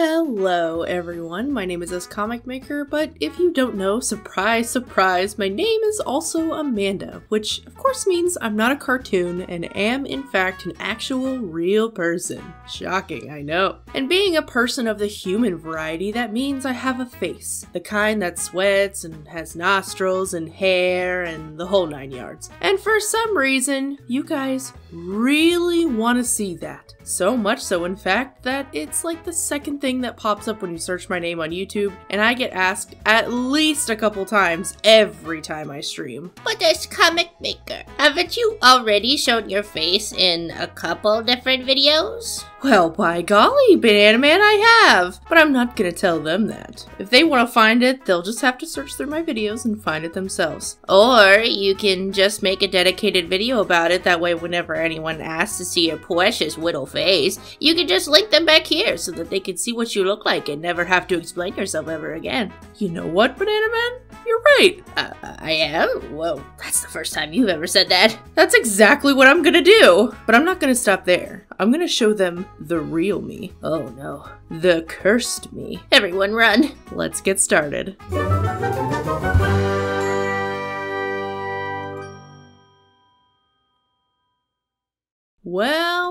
Hello everyone, my name is Scomicmaker, but if you don't know, surprise, surprise, my name is also Amanda, which of course means I'm not a cartoon and am in fact an actual real person. Shocking, I know. And being a person of the human variety, that means I have a face. The kind that sweats and has nostrils and hair and the whole 9 yards. And for some reason, you guys really want to see that. So much so, in fact, that it's like the second thing that pops up when you search my name on YouTube, and I get asked at least a couple times every time I stream. But there's Scomicmaker. Haven't you already shown your face in a couple different videos? Well, by golly, Banana Man, I have! But I'm not gonna tell them that. If they want to find it, they'll just have to search through my videos and find it themselves. Or you can just make a dedicated video about it, that way whenever anyone asks to see your precious little face, you can just link them back here so that they can see what you look like and never have to explain yourself ever again. You know what, Banana Man? You're right. I am? Well, that's the first time you've ever said that. That's exactly what I'm gonna do. But I'm not gonna stop there. I'm gonna show them the real me. Oh no. The cursed me. Everyone run. Let's get started. Well.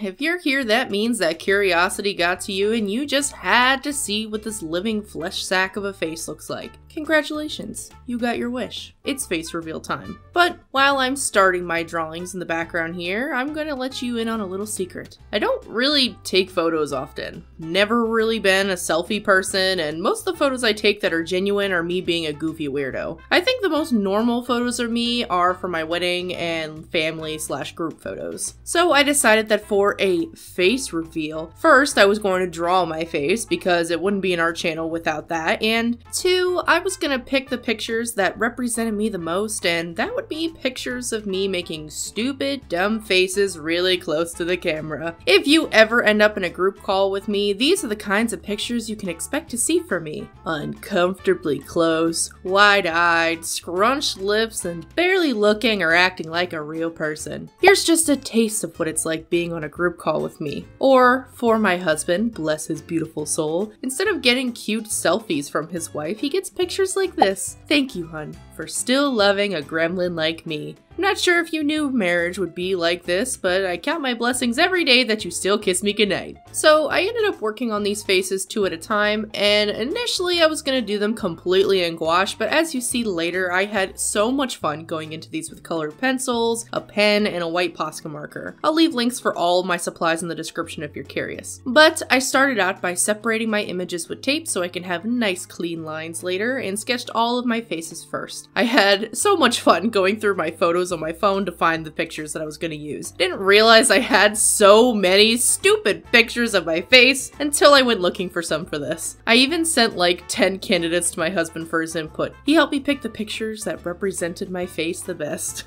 If you're here, that means that curiosity got to you and you just had to see what this living flesh sack of a face looks like. Congratulations, you got your wish. It's face reveal time. But while I'm starting my drawings in the background here, I'm gonna let you in on a little secret. I don't really take photos often. Never really been a selfie person, and most of the photos I take that are genuine are me being a goofy weirdo. I think the most normal photos of me are for my wedding and family/group photos. So I decided that for a face reveal, first I was going to draw my face because it wouldn't be in our channel without that, and two, I was gonna pick the pictures that represented me the most, and that would be pictures of me making stupid, dumb faces really close to the camera. If you ever end up in a group call with me, these are the kinds of pictures you can expect to see from me. Uncomfortably close, wide-eyed, scrunched lips, and barely looking or acting like a real person. Here's just a taste of what it's like being on a group call with me. Or, for my husband, bless his beautiful soul, instead of getting cute selfies from his wife, he gets pictures like this. Thank you, hun, for still loving a gremlin like me. I'm not sure if you knew marriage would be like this, but I count my blessings every day that you still kiss me goodnight. So I ended up working on these faces 2 at a time, and initially I was gonna do them completely in gouache, but as you see later, I had so much fun going into these with colored pencils, a pen, and a white Posca marker. I'll leave links for all of my supplies in the description if you're curious. But I started out by separating my images with tape so I can have nice clean lines later, and sketched all of my faces first. I had so much fun going through my photos on my phone to find the pictures that I was going to use. Didn't realize I had so many stupid pictures of my face until I went looking for some for this. I even sent like 10 candidates to my husband for his input. He helped me pick the pictures that represented my face the best.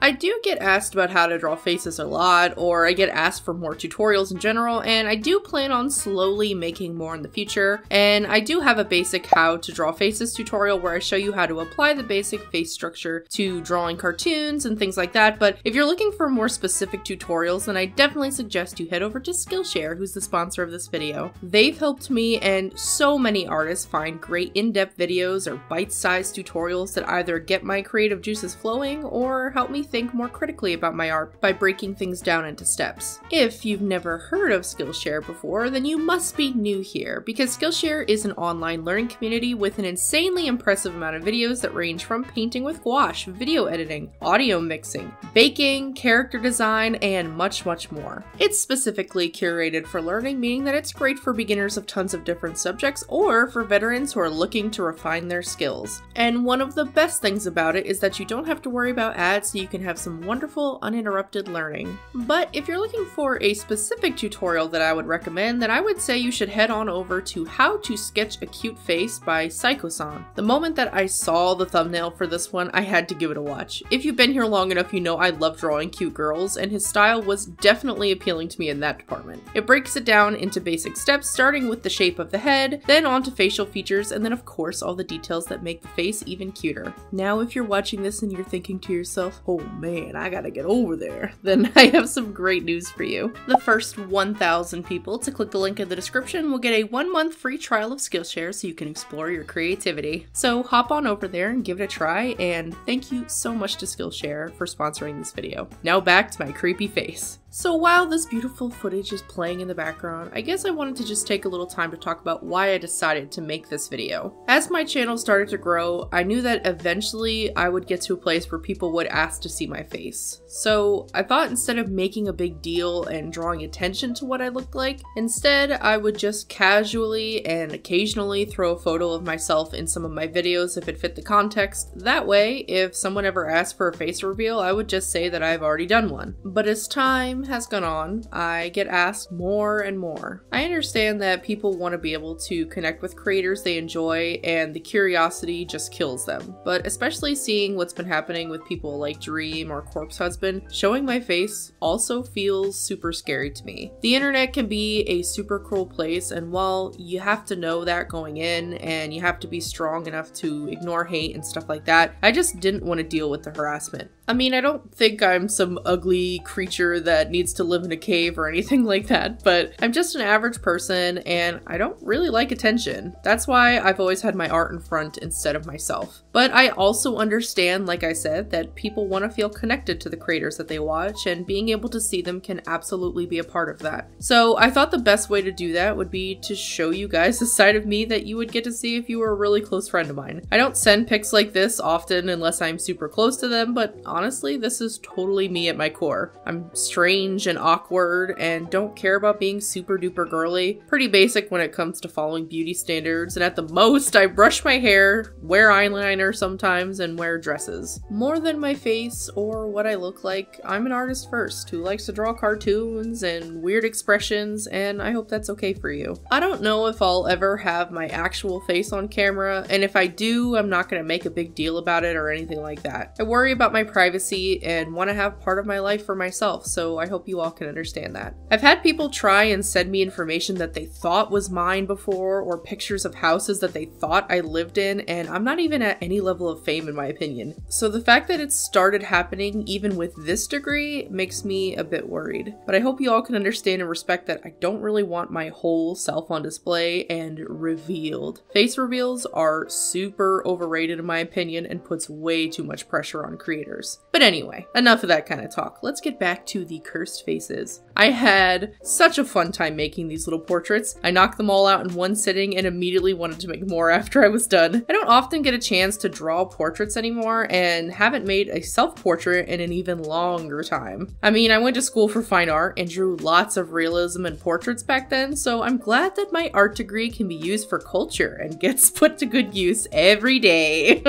I do get asked about how to draw faces a lot, or I get asked for more tutorials in general, and I do plan on slowly making more in the future, and I do have a basic how to draw faces tutorial where I show you how to apply the basic face structure to drawing cartoons and things like that, but if you're looking for more specific tutorials, then I definitely suggest you head over to Skillshare, who's the sponsor of this video. They've helped me and so many artists find great in-depth videos or bite-sized tutorials that either get my creative juices flowing or help me think more critically about my art by breaking things down into steps. If you've never heard of Skillshare before, then you must be new here, because Skillshare is an online learning community with an insanely impressive amount of videos that range from painting with gouache, video editing, audio mixing, baking, character design, and much more. It's specifically curated for learning, meaning that it's great for beginners of tons of different subjects or for veterans who are looking to refine their skills. And one of the best things about it is that you don't have to worry about ads, so you can have some wonderful uninterrupted learning. But if you're looking for a specific tutorial that I would recommend, then I would say you should head on over to How to Sketch a Cute Face by Psycho-san. The moment that I saw the thumbnail for this one, I had to give it a watch. If you've been here long enough, you know I love drawing cute girls, and his style was definitely appealing to me in that department. It breaks it down into basic steps, starting with the shape of the head, then onto facial features, and then of course all the details that make the face even cuter. Now if you're watching this and you're thinking to yourself, oh man, I gotta get over there, then I have some great news for you. The first 1,000 people to click the link in the description will get a 1-month free trial of Skillshare so you can explore your creativity. So hop on over there and give it a try, and thank you so much to Skillshare for sponsoring this video. Now back to my creepy face. So while this beautiful footage is playing in the background, I guess I wanted to just take a little time to talk about why I decided to make this video. As my channel started to grow, I knew that eventually I would get to a place where people would ask to see my face. So I thought instead of making a big deal and drawing attention to what I looked like, instead I would just casually and occasionally throw a photo of myself in some of my videos if it fit the context. That way, if someone ever asked for a face reveal, I would just say that I've already done one. But as time has gone on, I get asked more and more. I understand that people want to be able to connect with creators they enjoy, and the curiosity just kills them. But especially seeing what's been happening with people like Dream or Corpse Husband, showing my face also feels super scary to me. The internet can be a super cruel place, and while you have to know that going in, and you have to be strong enough to ignore hate and stuff like that, I just didn't want to deal with the harassment. I mean, I don't think I'm some ugly creature that needs to live in a cave or anything like that, but I'm just an average person and I don't really like attention. That's why I've always had my art in front instead of myself. But I also understand, like I said, that people want to feel connected to the creators that they watch, and being able to see them can absolutely be a part of that. So I thought the best way to do that would be to show you guys a side of me that you would get to see if you were a really close friend of mine. I don't send pics like this often unless I'm super close to them, but honestly, this is totally me at my core. I'm strange and awkward and don't care about being super duper girly. Pretty basic when it comes to following beauty standards, and at the most, I brush my hair, wear eyeliner sometimes, and wear dresses. More than my face or what I look like, I'm an artist first who likes to draw cartoons and weird expressions, and I hope that's okay for you. I don't know if I'll ever have my actual face on camera, and if I do, I'm not gonna make a big deal about it or anything like that. I worry about my privacy and want to have part of my life for myself, so I hope you all can understand that. I've had people try and send me information that they thought was mine before, or pictures of houses that they thought I lived in, and I'm not even at any level of fame in my opinion. So the fact that it started happening even with this degree makes me a bit worried. But I hope you all can understand and respect that I don't really want my whole self on display and revealed. Face reveals are super overrated in my opinion and puts way too much pressure on creators. But anyway, enough of that kind of talk. Let's get back to the cursed faces. I had such a fun time making these little portraits. I knocked them all out in one sitting and immediately wanted to make more after I was done. I don't often get a chance to draw portraits anymore and haven't made a self-portrait in an even longer time. I mean, I went to school for fine art and drew lots of realism and portraits back then, so I'm glad that my art degree can be used for culture and gets put to good use every day.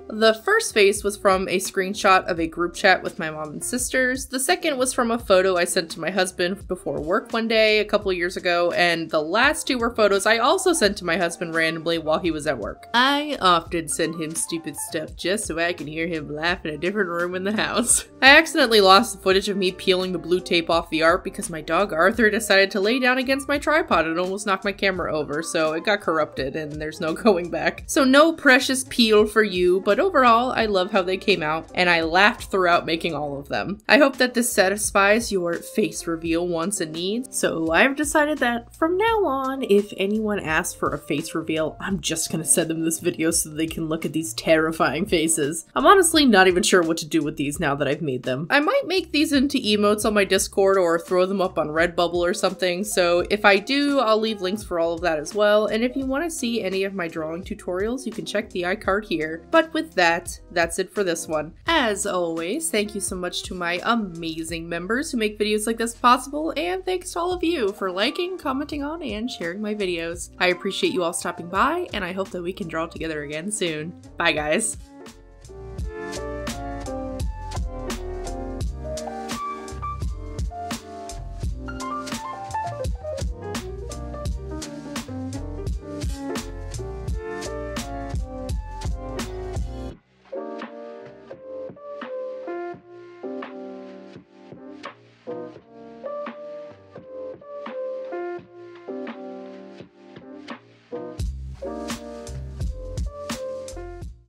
The first face was from a screenshot of a group chat with my mom and sisters. The second was from a photo I sent to my husband before work one day a couple years ago, and the last two were photos I also sent to my husband randomly while he was at work. I often send him stupid stuff just so I can hear him laugh in a different room in the house. I accidentally lost the footage of me peeling the blue tape off the art because my dog Arthur decided to lay down against my tripod and almost knocked my camera over, so it got corrupted and there's no going back. So no precious peel for you, but overall I love how they came out and I laughed throughout making all of them. I hope that this satisfies your face reveal wants and needs. So I've decided that from now on, if anyone asks for a face reveal, I'm just gonna send them this video so they can look at these terrifying faces. I'm honestly not even sure what to do with these now that I've made them. I might make these into emotes on my Discord or throw them up on Redbubble or something, so if I do, I'll leave links for all of that as well, and if you want to see any of my drawing tutorials, you can check the iCard here. But with that, that's it for this one. As always, thank you so much to my amazing members who make videos like this possible, and thanks to all of you for liking, commenting on, and sharing my videos. I appreciate you all stopping by, and I hope that we can draw together again soon. Bye guys!